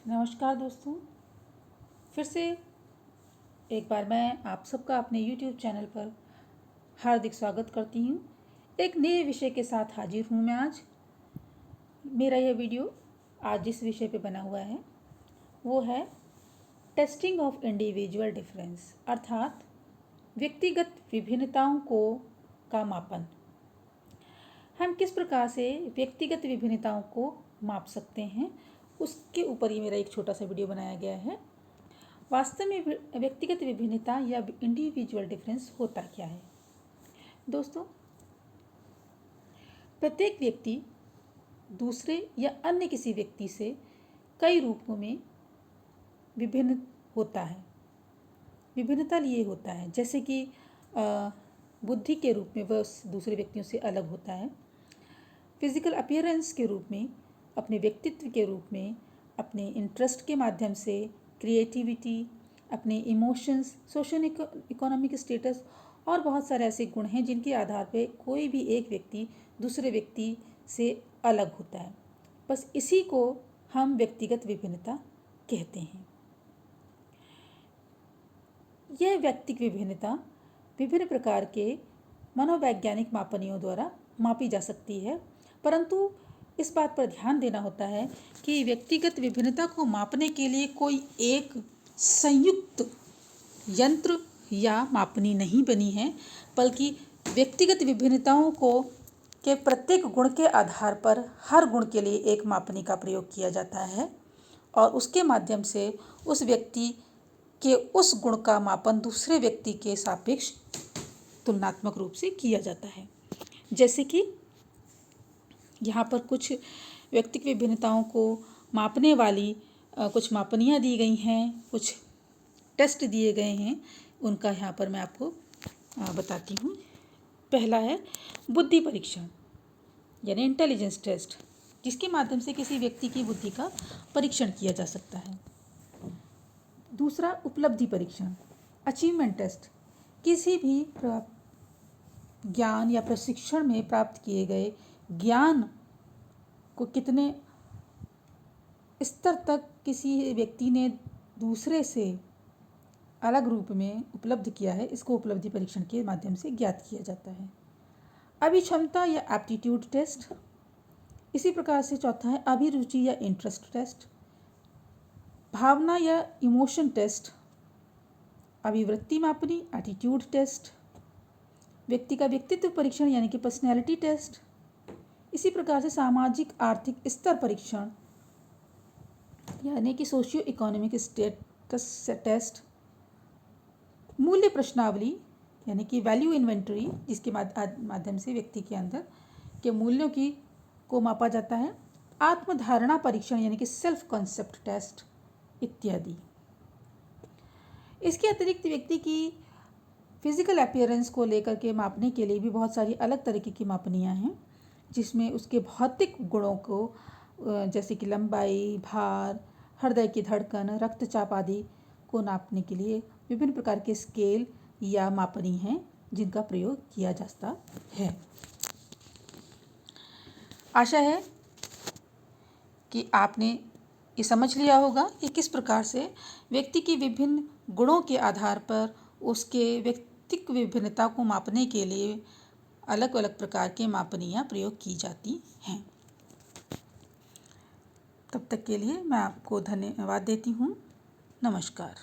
नमस्कार दोस्तों, फिर से एक बार मैं आप सबका अपने YouTube चैनल पर हार्दिक स्वागत करती हूँ। एक नए विषय के साथ हाजिर हूँ मैं आज। मेरा यह वीडियो आज जिस विषय पे बना हुआ है वो है टेस्टिंग ऑफ इंडिविजुअल डिफरेंस, अर्थात व्यक्तिगत विभिन्नताओं का मापन। हम किस प्रकार से व्यक्तिगत विभिन्नताओं को माप सकते हैं, उसके ऊपर ही मेरा एक छोटा सा वीडियो बनाया गया है। वास्तव में व्यक्तिगत विभिन्नता या इंडिविजुअल डिफरेंस होता क्या है? दोस्तों, प्रत्येक व्यक्ति दूसरे या अन्य किसी व्यक्ति से कई रूपों में विभिन्न होता है। विभिन्नता लिए होता है, जैसे कि बुद्धि के रूप में वह दूसरे व्यक्तियों से अलग होता है, फिजिकल अपीयरेंस के रूप में, अपने व्यक्तित्व के रूप में, अपने इंटरेस्ट के माध्यम से, क्रिएटिविटी, अपने इमोशंस, सोशल इकोनॉमिक स्टेटस और बहुत सारे ऐसे गुण हैं जिनके आधार पर कोई भी एक व्यक्ति दूसरे व्यक्ति से अलग होता है। बस इसी को हम व्यक्तिगत विभिन्नता कहते हैं। यह व्यक्तिगत विभिन्नता विभिन्न प्रकार के मनोवैज्ञानिक मापनियों द्वारा मापी जा सकती है, परंतु इस बात पर ध्यान देना होता है कि व्यक्तिगत विभिन्नता को मापने के लिए कोई एक संयुक्त यंत्र या मापनी नहीं बनी है, बल्कि व्यक्तिगत विभिन्नताओं के प्रत्येक गुण के आधार पर हर गुण के लिए एक मापनी का प्रयोग किया जाता है और उसके माध्यम से उस व्यक्ति के उस गुण का मापन दूसरे व्यक्ति के सापेक्ष तुलनात्मक रूप से किया जाता है। जैसे कि यहाँ पर कुछ व्यक्तिगत विभिन्नताओं को मापने वाली कुछ मापनियाँ दी गई हैं, कुछ टेस्ट दिए गए हैं। उनका यहाँ पर मैं आपको बताती हूँ। पहला है बुद्धि परीक्षण यानी इंटेलिजेंस टेस्ट, जिसके माध्यम से किसी व्यक्ति की बुद्धि का परीक्षण किया जा सकता है। दूसरा उपलब्धि परीक्षण, अचीवमेंट टेस्ट, किसी भी ज्ञान या प्रशिक्षण में प्राप्त किए गए ज्ञान को कितने स्तर तक किसी व्यक्ति ने दूसरे से अलग रूप में उपलब्ध किया है, इसको उपलब्धि परीक्षण के माध्यम से ज्ञात किया जाता है। अभिक्षमता या एप्टीट्यूड टेस्ट। इसी प्रकार से चौथा है अभिरुचि या इंटरेस्ट टेस्ट, भावना या इमोशन टेस्ट, अभिवृत्ति मापनी एटीट्यूड टेस्ट, व्यक्ति का व्यक्तित्व परीक्षण यानी कि पर्सनैलिटी टेस्ट। इसी प्रकार से सामाजिक आर्थिक स्तर परीक्षण यानी कि सोशियो इकोनॉमिक स्टेटस टेस्ट, मूल्य प्रश्नावली यानी कि वैल्यू इन्वेंटरी, जिसके माध्यम से व्यक्ति के अंदर के मूल्यों को मापा जाता है, आत्मधारणा परीक्षण यानी कि सेल्फ कॉन्सेप्ट टेस्ट इत्यादि। इसके अतिरिक्त व्यक्ति की फिजिकल अपीयरेंस को लेकर के मापने के लिए भी बहुत सारी अलग तरीके की मापनियाँ हैं, जिसमें उसके भौतिक गुणों को जैसे कि लंबाई, भार, हृदय की धड़कन, रक्तचाप आदि को नापने के लिए विभिन्न प्रकार के स्केल या मापनी हैं जिनका प्रयोग किया जाता है। आशा है कि आपने ये समझ लिया होगा कि किस प्रकार से व्यक्ति की विभिन्न गुणों के आधार पर उसके व्यक्तिगत विभिन्नता को मापने के लिए अलग अलग प्रकार के मापनियाँ प्रयोग की जाती हैं। तब तक के लिए मैं आपको धन्यवाद देती हूँ। नमस्कार।